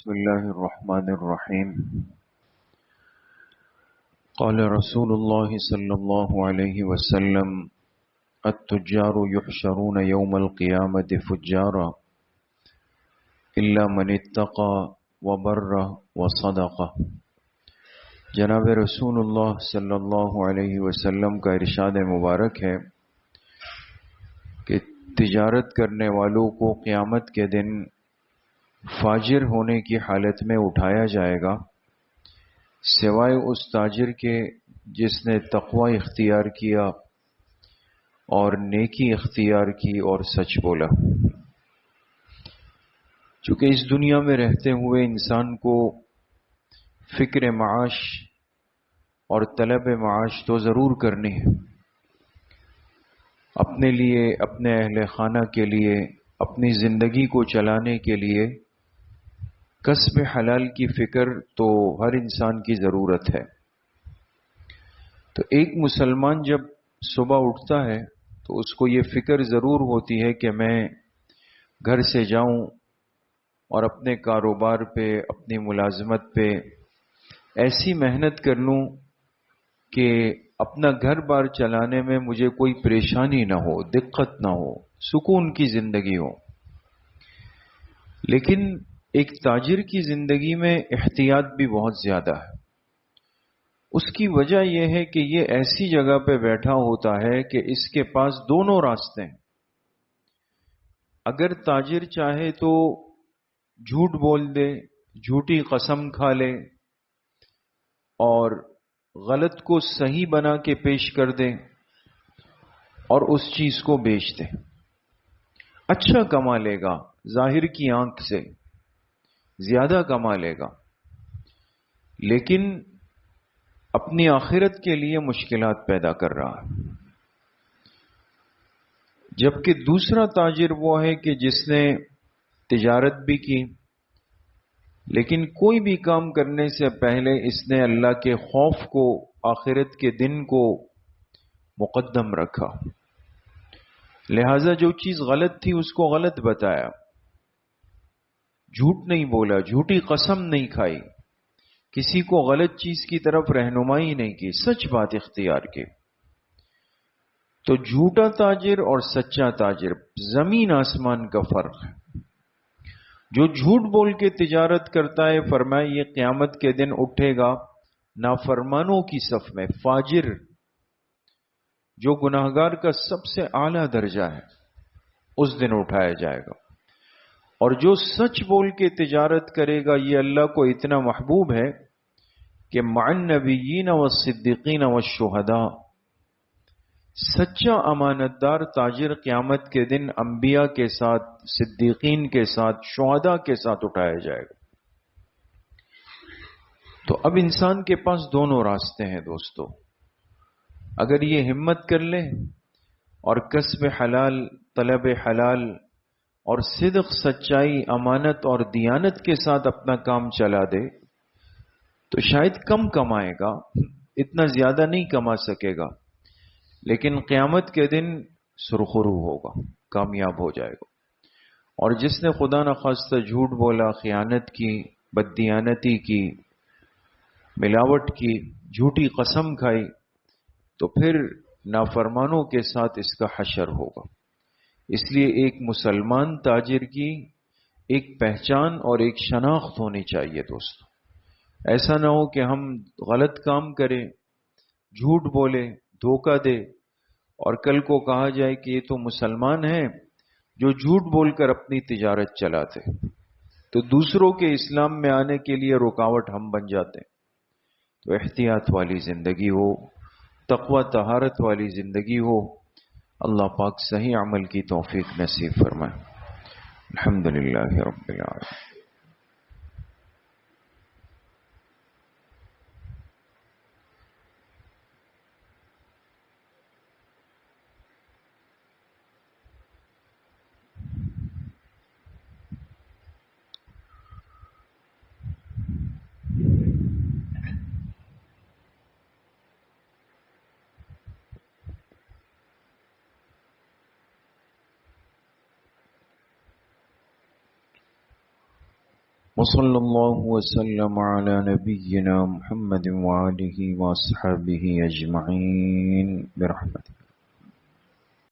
بسم الله الرحمن الرحيم. قال رسول الله صلى الله عليه وسلم: التجار يحشرون يوم القيامة فجارا إلا من اتقى وبر وصدق. جناب رسول اللہ صلی اللہ علیہ وسلم کا ارشاد مبارک ہے کہ تجارت کرنے والوں کو قیامت کے دن فاجر ہونے کی حالت میں اٹھایا جائے گا، سوائے اس تاجر کے جس نے تقوی اختیار کیا اور نیکی اختیار کی اور سچ بولا۔ چونکہ اس دنیا میں رہتے ہوئے انسان کو فکر معاش اور طلب معاش تو ضرور کرنی ہے، اپنے لیے، اپنے اہل خانہ کے لیے، اپنی زندگی کو چلانے کے لیے کسب حلال کی فکر تو ہر انسان کی ضرورت ہے۔ تو ایک مسلمان جب صبح اٹھتا ہے تو اس کو یہ فکر ضرور ہوتی ہے کہ میں گھر سے جاؤں اور اپنے کاروبار پہ، اپنی ملازمت پہ ایسی محنت کر لوں کہ اپنا گھر بار چلانے میں مجھے کوئی پریشانی نہ ہو، دقت نہ ہو، سکون کی زندگی ہو۔ لیکن ایک تاجر کی زندگی میں احتیاط بھی بہت زیادہ ہے۔ اس کی وجہ یہ ہے کہ یہ ایسی جگہ پہ بیٹھا ہوتا ہے کہ اس کے پاس دونوں راستے ہیں۔ اگر تاجر چاہے تو جھوٹ بول دے، جھوٹی قسم کھا لے اور غلط کو صحیح بنا کے پیش کر دے اور اس چیز کو بیچ دے، اچھا کما لے گا، ظاہر کی آنکھ سے زیادہ کما لے گا، لیکن اپنی آخرت کے لیے مشکلات پیدا کر رہا ہے۔ جبکہ دوسرا تاجر وہ ہے کہ جس نے تجارت بھی کی لیکن کوئی بھی کام کرنے سے پہلے اس نے اللہ کے خوف کو، آخرت کے دن کو مقدم رکھا، لہذا جو چیز غلط تھی اس کو غلط بتایا، جھوٹ نہیں بولا، جھوٹی قسم نہیں کھائی، کسی کو غلط چیز کی طرف رہنمائی نہیں کی، سچ بات اختیار کی۔ تو جھوٹا تاجر اور سچا تاجر زمین آسمان کا فرق ہے۔ جو جھوٹ بول کے تجارت کرتا ہے، فرمایا یہ قیامت کے دن اٹھے گا نافرمانوں کی صف میں، فاجر جو گناہگار کا سب سے اعلیٰ درجہ ہے، اس دن اٹھایا جائے گا۔ اور جو سچ بول کے تجارت کرے گا یہ اللہ کو اتنا محبوب ہے کہ مع النبیین والصدیقین والشہداء، سچا امانت دار تاجر قیامت کے دن انبیاء کے ساتھ، صدیقین کے ساتھ، شہداء کے ساتھ اٹھایا جائے گا۔ تو اب انسان کے پاس دونوں راستے ہیں دوستو، اگر یہ ہمت کر لے اور کسب حلال، طلب حلال اور صدق، سچائی، امانت اور دیانت کے ساتھ اپنا کام چلا دے تو شاید کم کمائے گا، اتنا زیادہ نہیں کما سکے گا، لیکن قیامت کے دن سرخرو ہوگا، کامیاب ہو جائے گا۔ اور جس نے خدا نخواستہ جھوٹ بولا، خیانت کی، بددیانتی کی، ملاوٹ کی، جھوٹی قسم کھائی، تو پھر نافرمانوں کے ساتھ اس کا حشر ہوگا۔ اس لیے ایک مسلمان تاجر کی ایک پہچان اور ایک شناخت ہونی چاہیے دوستو۔ ایسا نہ ہو کہ ہم غلط کام کریں، جھوٹ بولے، دھوکہ دے، اور کل کو کہا جائے کہ یہ تو مسلمان ہیں جو جھوٹ بول کر اپنی تجارت چلاتے، تو دوسروں کے اسلام میں آنے کے لیے رکاوٹ ہم بن جاتے ہیں۔ تو احتیاط والی زندگی ہو، تقوی طہارت والی زندگی ہو، اللہ پاک صحیح عمل کی توفیق نصیب فرمائے۔ الحمدللہ رب العالمین۔ وصلى الله وسلم على نبينا محمد وآله وأصحابه أجمعين برحمته.